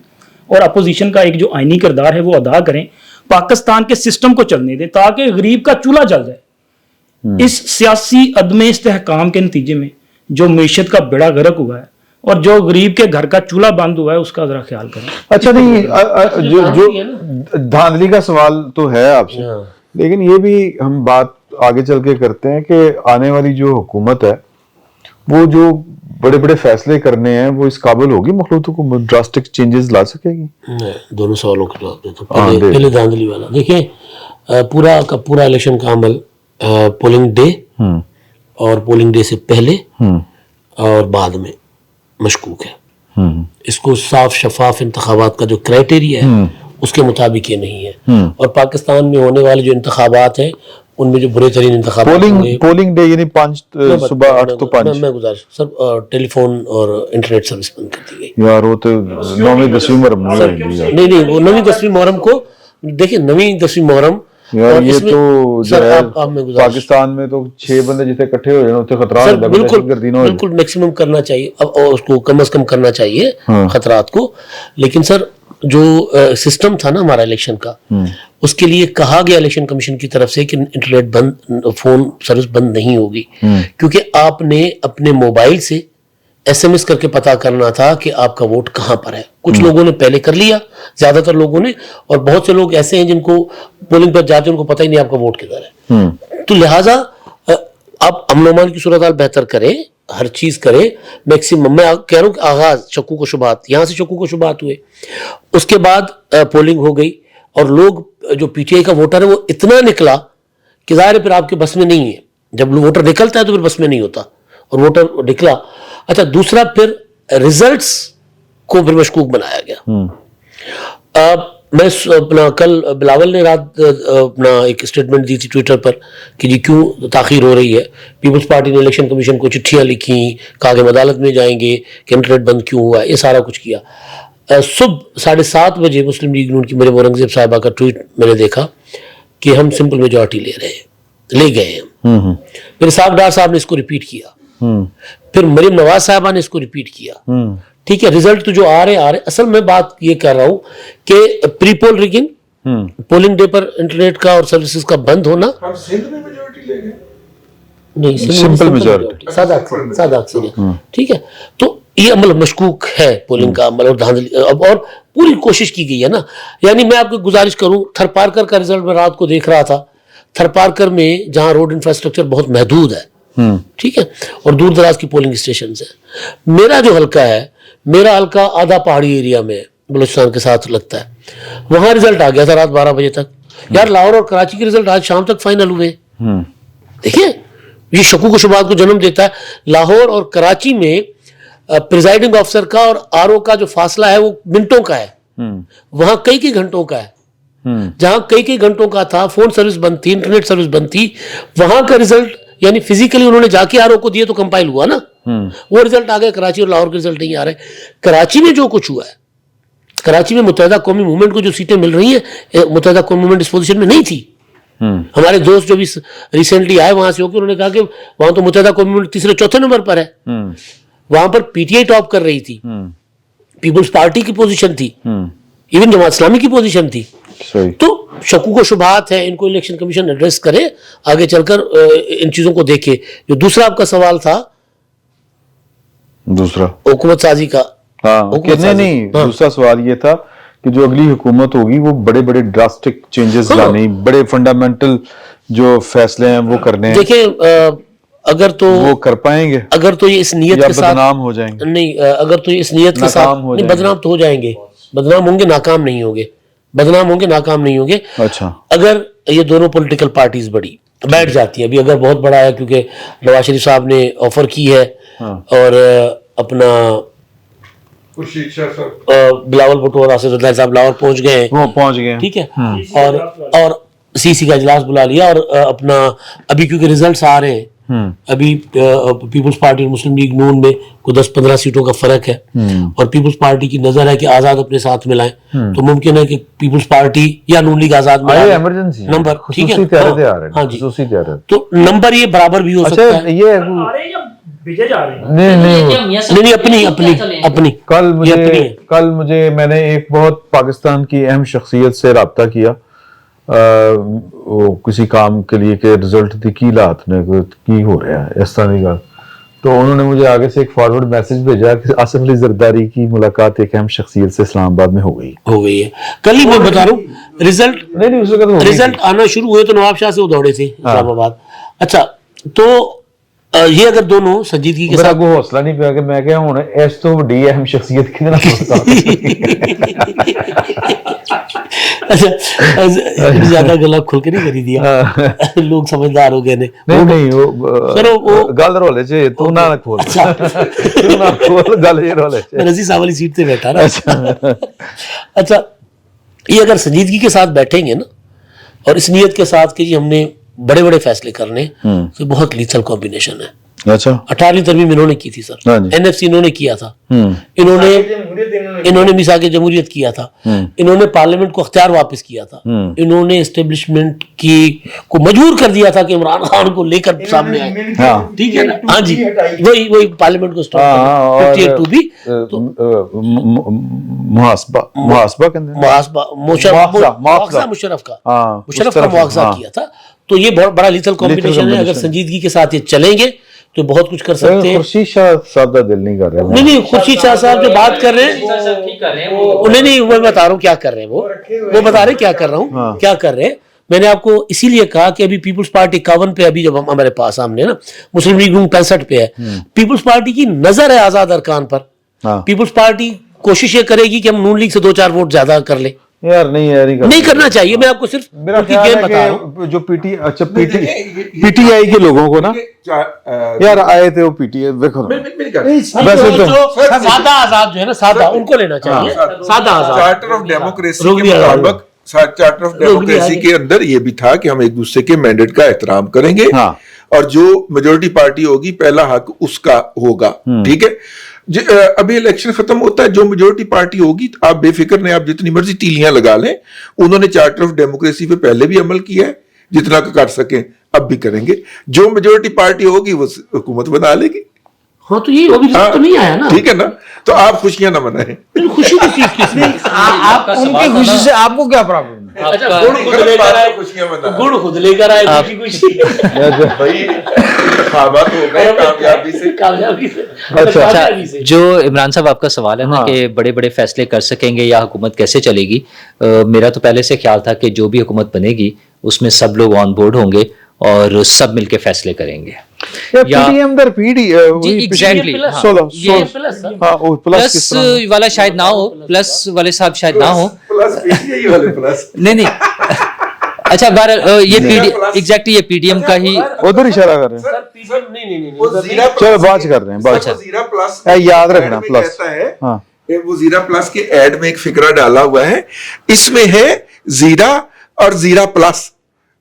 اور اپوزیشن کا ایک جو آئینی کردار ہے وہ ادا کریں. پاکستان کے سسٹم کو چلنے دیں تاکہ غریب کا چولہا جل جائے. اس سیاسی عدم استحکام کے نتیجے میں جو معیشت کا بیڑا غرق ہوا ہے اور جو غریب کے گھر کا چولہا بند ہوا ہے اس کا ذرا خیال کریں. اچھا نہیں, جو دھاندلی کا سوال تو ہے آپ سے, لیکن یہ بھی ہم بات آگے چل کے کرتے ہیں کہ آنے والی جو حکومت ہے وہ جو بڑے بڑے فیصلے کرنے ہیں وہ اس قابل ہوگی, مخلوط حکومت ڈراسٹک چینجز لا سکے گی؟ دونوں سوالوں کا جواب دیتا ہوں. پہلے دھاندلی والا دیکھیں, پورا کا پورا الیکشن کا عمل پولنگ ڈے اور پولنگ ڈے سے پہلے اور بعد میں مشکوک ہے. اس کو صاف شفاف انتخابات کا جو کرائٹیریا ہے اس کے مطابق یہ نہیں ہے. اور پاکستان میں ہونے والے جو انتخابات ہیں ان میں جو برے ترین انتخابات پولنگ ڈے یعنی 5 صبح 8 تو 5. میں گزارش سر, ٹیلی فون اور انٹرنیٹ سروس بند کر دی گئی. یار وہ تو 9ویں 10ویں محرم نہیں, وہ 9ویں 10ویں محرم کو دیکھیں, 9ویں 10ویں محرم یار یہ تو جو ہے پاکستان میں تو 6 بندے جتنے اکٹھے ہو جائیں اتنے خطرات ہے. بالکل میکسیمم کرنا چاہیے, اب اس کو کم از کم کرنا چاہیے خطرات کو. لیکن سر جو سسٹم تھا نا ہمارا الیکشن کا, اس کے لیے کہا گیا الیکشن کمیشن کی طرف سے کہ انٹرنیٹ بند, فون سروس بند نہیں ہوگی, کیونکہ آپ نے اپنے موبائل سے ایس ایم ایس کر کے پتا کرنا تھا کہ آپ کا ووٹ کہاں پر ہے. کچھ لوگوں نے پہلے کر لیا, زیادہ تر لوگوں نے, اور بہت سے لوگ ایسے ہیں جن کو پولنگ پر جاتے ہیں ان کو پتہ ہی نہیں آپ کا ووٹ کدھر ہے. تو لہٰذا آپ امن و امان کی صورتحال بہتر کریں, ہر چیز کریں میکسیمم. میں کہہ رہا ہوں کہ آغاز شکوک و شبہات، یہاں سے شکوک و شبہات ہوئے، اس کے بعد پولنگ ہو گئی اور لوگ جو پی ٹی آئی کا ووٹر ہے وہ اتنا نکلا کہ ظاہر ہے پھر آپ کے بس میں نہیں ہے. جب ووٹر نکلتا ہے تو پھر بس میں نہیں ہوتا، اور ووٹر نکلا. اچھا دوسرا پھر ریزلٹس کو پھر مشکوک بنایا گیا. میں اپنا کل بلاول نے رات اپنا ایک اسٹیٹمنٹ دی تھی ٹویٹر پر کہ جی کیوں تاخیر ہو رہی ہے. پیپلز پارٹی نے الیکشن کمیشن کو چٹھیاں لکھیں، کہا کہ ہم عدالت میں جائیں گے کہ انٹرنیٹ بند کیوں ہوا، یہ سارا کچھ کیا. صبح 7:30 بجے مسلم لیگ نون کی مریم اورنگزیب صاحبہ کا ٹویٹ میں نے دیکھا کہ ہم سمپل میجورٹی لے گئے ہیں. پھر اسحاق ڈار صاحب نے اس کو ریپیٹ کیا، پھر مریم نواز صاحبہ نے اس کو ریپیٹ کیا. ٹھیک ہے، ریزلٹ تو جو آ رہے اصل میں بات یہ کر رہا ہوں کہ پری پول ریگنگ، پولنگ ڈے پر انٹرنیٹ کا اور سروسز کا بند ہونا، ہم سندھ میں میجورٹی لے گئے. نہیں سمپل میجورٹی، سادہ اکثریت. ٹھیک ہے، تو یہ عمل مشکوک ہے پولنگ کا عمل، اور دھاندلی اور پوری کوشش کی گئی ہے نا. یعنی میں آپ کو گزارش کروں، تھر پارکر کا رزلٹ میں رات کو دیکھ رہا تھا. تھر پارکر میں جہاں روڈ انفراسٹرکچر بہت محدود ہے، ٹھیک ہے، اور دور دراز کی پولنگ اسٹیشنز ہیں. میرا جو حلقہ ہے، میرا حلقہ آدھا پہاڑی ایریا میں بلوچستان کے ساتھ لگتا ہے، وہاں رزلٹ آ گیا تھا رات 12 بجے تک. یار لاہور اور کراچی کے رزلٹ آج شام تک فائنل ہوئے. دیکھیں یہ شکوک و شبہات کو جنم دیتا ہے. لاہور اور کراچی میں پریزائڈنگ آفیسر کا اور آر او کا جو فاصلہ ہے وہ منٹوں کا ہے، وہاں کئی گھنٹوں کا ہے. جہاں کئی گھنٹوں کا تھا، فون سروس بند تھی، انٹرنیٹ سروس بند تھی، وہاں کا رزلٹ یعنی فزیکلی انہوں نے جا کے آر او کو دیے تو کمپائل ہوا نا، وہ رزلٹ آ گئے. کراچی اور لاہور کے رزلٹ نہیں آ رہے. کراچی میں جو کچھ ہوا ہے، کراچی میں متحدہ قومی موومنٹ کو جو سیٹیں مل رہی ہیں، متحدہ قومی موومنٹ اس پوزیشن میں نہیں تھی. ہمارے دوست جو بھی ریسنٹلی آئے وہاں سے ہو کے، انہوں نے کہا کہ وہاں تو متحدہ قومی موومنٹ تیسرے چوتھے نمبر پر ہے. وہاں پر پی ٹی آئی ٹاپ کر رہی تھی، پیپلز پارٹی کی پوزیشن تھی، ایون جماعت اسلامی کی پوزیشن تھی. تو شکوک و شبہات ہیں، ان کو الیکشن کمیشن ایڈریس کرے آگے چل کر، ان چیزوں کو دیکھے. جو دوسرا آپ کا سوال تھا دوسرا حکومت سازی کا، نہیں دوسرا سوال یہ تھا کہ جو اگلی حکومت ہوگی وہ بڑے ڈراسٹک چینجز لانے، بڑے فنڈامنٹل جو فیصلے ہیں وہ کرنے ہیں. دیکھیں اگر تو وہ کر پائیں گے، اگر تو یہ اس نیت کے ساتھ بدنام ہو جائیں گے. نہیں، اگر تو یہ اس نیت کے ساتھ نہیں، بدنام تو ہو جائیں گے، بدنام ہوں گے، ناکام نہیں ہوں گے، بدنام ہوں گے، ناکام نہیں ہوں گے. اچھا اگر یہ دونوں پولیٹیکل پارٹیز بڑی بیٹھ جاتی ہیں، ابھی اگر بہت بڑا ہے کیونکہ نواز شریف صاحب نے آفر کی ہے، اور اپنا بلاول بھٹو اور آصف زرداری صاحب لاہور پہنچ گئے ہیں، وہ پہنچ گئے. ٹھیک ہے، اور سی سی کا اجلاس بلا لیا، اور اپنا ابھی کیونکہ ریزلٹس آ رہے ہیں، ابھی پیپلز پارٹی اور مسلم لیگ نون میں کوئی 10-15 سیٹوں کا فرق ہے، اور پیپلز پارٹی کی نظر ہے کہ آزاد اپنے ساتھ ملائیں، تو ممکن ہے کہ پیپلز پارٹی یا نون لیگ آزاد میں ایمرجنسی نمبر، ٹھیک ہے، ہاں جی، تو نمبر یہ برابر بھی ہو سکتا ہے. یہ بھیجے جا رہے ہیں. نہیں اپنی کل مجھے میں نے ایک بہت پاکستان کی اہم شخصیت سے رابطہ کیا کسی کام کے لیے کہ رزلٹ کی لات نے کی ہو رہا ہے اس طرح کا، تو انہوں نے مجھے آگے سے ایک فارورڈ میسج بھیجا کہ آصف علی زرداری کی ملاقات ایک اہم شخصیت سے اسلام آباد میں ہو گئی ہے. کل ہی میں بتا رہا ہوں رزلٹ آنا شروع ہوئے تو نواب شاہ سے وہ دوڑے تھے اسلام آباد. اچھا تو یہ اگر دونوں سنجیدگی کے ساتھ، میرا حوصلہ نہیں پیا کہ میں کیا ہوں اس تو بڑی اہم شخصیت کی زیادہ گلا کھل کے نہیں کری دیا، لوگ سمجھدار ہو گئے نے. نہیں گل رولے چ تو نہ کھول گل یہ رولے چ رضی صاحب والی سیٹ پہ بیٹھا نا. اچھا یہ اگر سنجیدگی کے ساتھ بیٹھیں گے نا، اور اس نیت کے ساتھ کہ جی ہم نے بڑے فیصلے کرنے، تو بہت لیتھل کمبینیشن ہے. اچھا 18ویں ترمیم انہوں نے کی تھی سر، این ایف سی انہوں نے کیا تھا، انہوں نے میثاق جمہوریت کیا تھا، انہوں نے پارلیمنٹ کو اختیار واپس کیا تھا، انہوں نے اسٹیبلشمنٹ کو مجبور کر دیا تھا کہ عمران خان کو لے کر سامنے آئے. ٹھیک ہے نا، ہاں جی، وہی پارلیمنٹ کو اسٹاپ بھی مشرف کا مواخذہ کیا تھا. تو یہ بہت بڑا لیتھل کمبینیشن ہے. اگر سنجیدگی کے ساتھ یہ چلیں گے تو بہت کچھ کر سکتے ہیں. خورشید شاہ صاحب کا دل نہیں کر رہا. نہیں خورشید شاہ صاحب جو بات کر رہے ہیں، نہیں میں بتا رہا ہوں کیا کر رہے ہیں، وہ بتا رہے کیا کر رہا ہوں، کیا کر رہے ہیں. میں نے آپ کو اسی لیے کہا کہ ابھی پیپلز پارٹی 51 پہ ابھی جب ہمارے پاس سامنے نا، مسلم لیگ 65 پہ ہے. پیپلز پارٹی کی نظر ہے آزاد ارکان پر. پیپلز پارٹی کوشش یہ کرے گی کہ ہم نون لیگ سے 2-4 ووٹ زیادہ کر لیں. یار نہیں کرنا چاہیے. میں آپ کو صرف میرا خیال ہے کہ جو پی ٹی آئی کے لوگوں کو نا یار آئے تھے وہ پی ٹی آئی سادہ آزاد جو ہے نا، سادہ ان کو لینا چاہیے. سادہ آزاد چارٹر آف ڈیموکریسی کے مطابق، چارٹر آف ڈیموکریسی کے اندر یہ بھی تھا کہ ہم ایک دوسرے کے مینڈیٹ کا احترام کریں گے اور جو میجورٹی پارٹی ہوگی پہلا حق اس کا ہوگا. ٹھیک ہے، ابھی الیکشن ختم ہوتا ہے، جو میجورٹی پارٹی ہوگی آپ بے فکر نہیں، آپ جتنی مرضی تیلیاں لگا لیں، انہوں نے چارٹر آف ڈیموکریسی پہ پہلے بھی عمل کیا ہے، جتنا کر سکیں اب بھی کریں گے. جو میجورٹی پارٹی ہوگی وہ حکومت بنا لے گی. ہاں تو یہ ابھی تو نہیں آیا نا. ٹھیک ہے نا، تو آپ خوشیاں نہ منائیں. خوشی کی چیز کس میں؟ آپ ان کی خوشی سے آپ کو کیا پرابلم ہے؟ گڑ خود لے کر آئے خوشی کامیابی سے. جو عمران صاحب آپ کا سوال ہے نا کہ بڑے بڑے فیصلے کر سکیں گے یا حکومت کیسے چلے گی، میرا تو پہلے سے خیال تھا کہ جو بھی حکومت بنے گی اس میں سب لوگ آن بورڈ ہوں گے اور سب مل کے فیصلے کریں گے. پلس والا شاید نہ ہو، پلس والے صاحب شاید نہ ہو. نہیں اچھا بہرحال یہ ایگزیکٹلی یہ پی ڈی ایم کا ہی ادھر اشارہ کر رہے ہیں. چلو بات کر رہے ہیں، یاد رکھنا پلس. وہ زیرا پلس کے ایڈ میں ایک فکرہ ڈالا ہوا ہے، اس میں ہے زیرا اور زیرا پلس،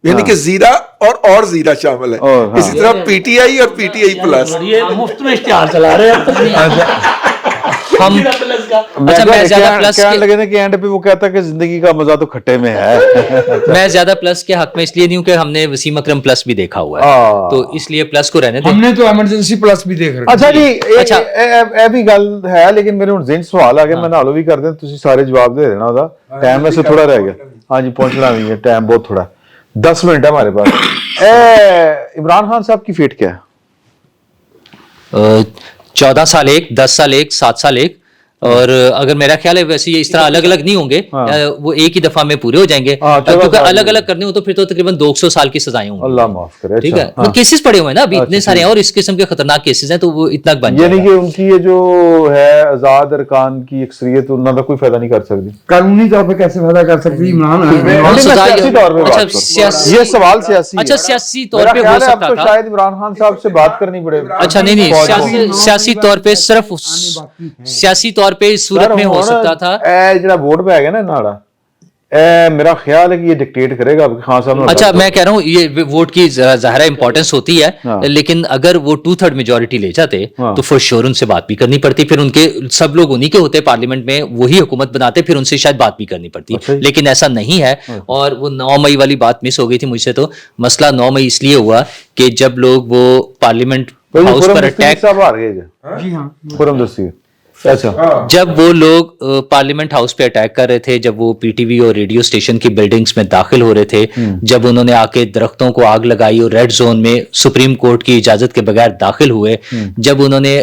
یعنی کہ زیرا اور زیرا شامل ہے. اسی طرح پی ٹی آئی اور پی ٹی آئی پلس. مفت میں اشتہار چلا رہے ہیں ہم. اچھا میں زیادہ پلس لگے نا کہ اینڈ پہ وہ کہتا ہے کہ زندگی کا مزہ تو کھٹے میں ہے. میں زیادہ پلس کے حق میں اس لیے نہیں ہوں کہ ہم نے وسیم اکرم پلس بھی دیکھا ہوا ہے، تو اس لیے پلس کو رہنے دیں. ہم نے تو ایمرجنسی پلس بھی دیکھ رکھا. اچھا جی اے بھی گل ہے، لیکن میرے ہن ذہن سوال آ گیا، میں نالو بھی کر دیں، تسی سارے جواب دے دینا. دا ٹائم میں سے تھوڑا رہ گیا. ہاں جی پہنچنا نہیں ہے، ٹائم بہت تھوڑا، 10 منٹ ہے ہمارے پاس. عمران خان صاحب کی فیٹ کیا ہے؟ 14 سال ایک، 10 سال ایک، 7 سال ایک. اور اگر میرا خیال ہے ویسے یہ اس طرح الگ الگ نہیں ہوں گے، وہ ایک ہی دفعہ میں پورے ہو جائیں گے، کیونکہ الگ الگ کرنے ہو تو پھر تو تقریباً 200 سال کی سزائیں ہوں گی. اللہ معاف کرے. ٹھیک ہے، وہ کیسز پڑے ہوئے ہیں نا ابھی اتنے سارے ہیں اور اس قسم کے خطرناک کیسز ہیں، تو وہ اتنا بن جائے گا. یعنی کہ ان کی یہ جو ہے آزاد ارکان کی اکثریت انہوں نے کوئی فائدہ نہیں کر سکتی. قانونی طور پہ کیسے فائدہ کر سکتی عمران؟ سیاسی طور پہ یہ سوال سیاسی. اچھا سیاسی طور پہ ہو سکتا تھا، شاید عمران خان صاحب سے بات کرنی پڑے. اچھا نہیں سیاسی طور پہ صرف سیاسی طور پہ اس صورت میں ہو سکتا تھا. جڑا ووٹ پہ گیا نا ناڑا، میرا خیال ہے کہ یہ ڈکٹیٹ کرے گا خان صاحب. اچھا میں کہہ رہا ہوں یہ ووٹ کی ظاہرہ امپورٹنس ہوتی ہے، لیکن اگر وہ 2/3 میجورٹی لے جاتے تو فور شیور ان سے بات بھی کرنی پڑتی، پھر ان کے سب لوگ انہی کے ہوتے پارلیمنٹ میں، وہی حکومت بناتے، پھر ان سے شاید بات بھی کرنی پڑتی. لیکن ایسا نہیں ہے. اور وہ 9 مئی والی بات مس ہو گئی تھی مجھ سے. تو مسئلہ 9 مئی اس لیے ہوا کہ جب لوگ وہ پارلیمنٹ ہاؤس پر اٹیک، جب وہ لوگ پارلیمنٹ ہاؤس پہ اٹیک کر رہے تھے، جب وہ پی ٹی وی اور ریڈیو اسٹیشن کی بلڈنگز میں داخل ہو رہے تھے، جب انہوں نے آ کے درختوں کو آگ لگائی اور ریڈ زون میں سپریم کورٹ کی اجازت کے بغیر داخل ہوئے، جب انہوں نے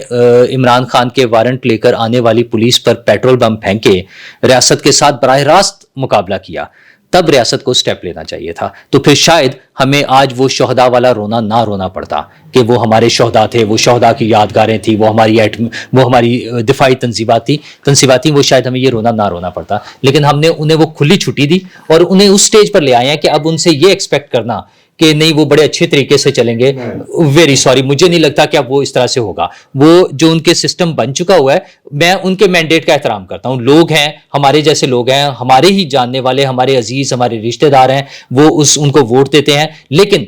عمران خان کے وارنٹ لے کر آنے والی پولیس پر پیٹرول بم پھینکے، ریاست کے ساتھ براہ راست مقابلہ کیا، تب ریاست کو سٹیپ لینا چاہیے تھا. تو پھر شاید ہمیں آج وہ شہداء والا رونا نہ رونا پڑتا کہ وہ ہمارے شہداء تھے، وہ شہداء کی یادگاریں تھیں، وہ ہماری دفاعی تنصیبات تھیں، وہ شاید ہمیں یہ رونا نہ رونا پڑتا. لیکن ہم نے انہیں وہ کھلی چھٹی دی اور انہیں اس سٹیج پر لے آئے ہیں کہ اب ان سے یہ ایکسپیکٹ کرنا کہ نہیں وہ بڑے اچھے طریقے سے چلیں گے، ویری سوری، مجھے نہیں لگتا کہ اب وہ اس طرح سے ہوگا. وہ جو ان کے سسٹم بن چکا ہوا ہے، میں ان کے مینڈیٹ کا احترام کرتا ہوں. لوگ ہیں، ہمارے جیسے لوگ ہیں، ہمارے ہی جاننے والے، ہمارے عزیز، ہمارے رشتہ دار ہیں، وہ ان کو ووٹ دیتے ہیں. لیکن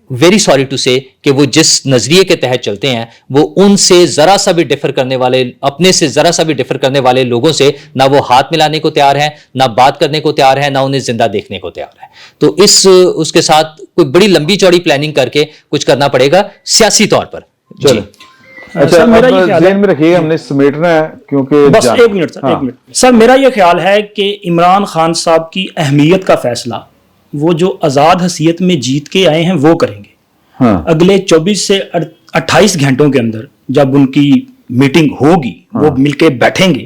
ویری سوری ٹو سے کہ وہ جس نظریے کے تحت چلتے ہیں، وہ ان سے ذرا سا بھی ڈفر کرنے والے، اپنے سے ذرا سا بھی ڈفر کرنے والے لوگوں سے نہ وہ ہاتھ ملانے کو تیار ہیں، نہ بات کرنے کو تیار ہیں، نہ انہیں زندہ دیکھنے کو تیار ہیں. تو اس کے ساتھ کوئی بڑی لمبی چوڑی پلاننگ کر کے کچھ کرنا پڑے گا سیاسی طور پر. جی اچھا ذہن میں رکھیے، ہم نے سمیٹنا ہے کیونکہ بس ایک منٹ سر، میرا یہ خیال ہے کہ عمران خان صاحب کی اہمیت کا فیصلہ وہ جو آزاد حیثیت میں جیت کے آئے ہیں وہ کریں گے. اگلے 24 سے 28 گھنٹوں کے اندر جب ان کی میٹنگ ہوگی، وہ مل کے بیٹھیں گے،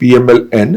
PMLN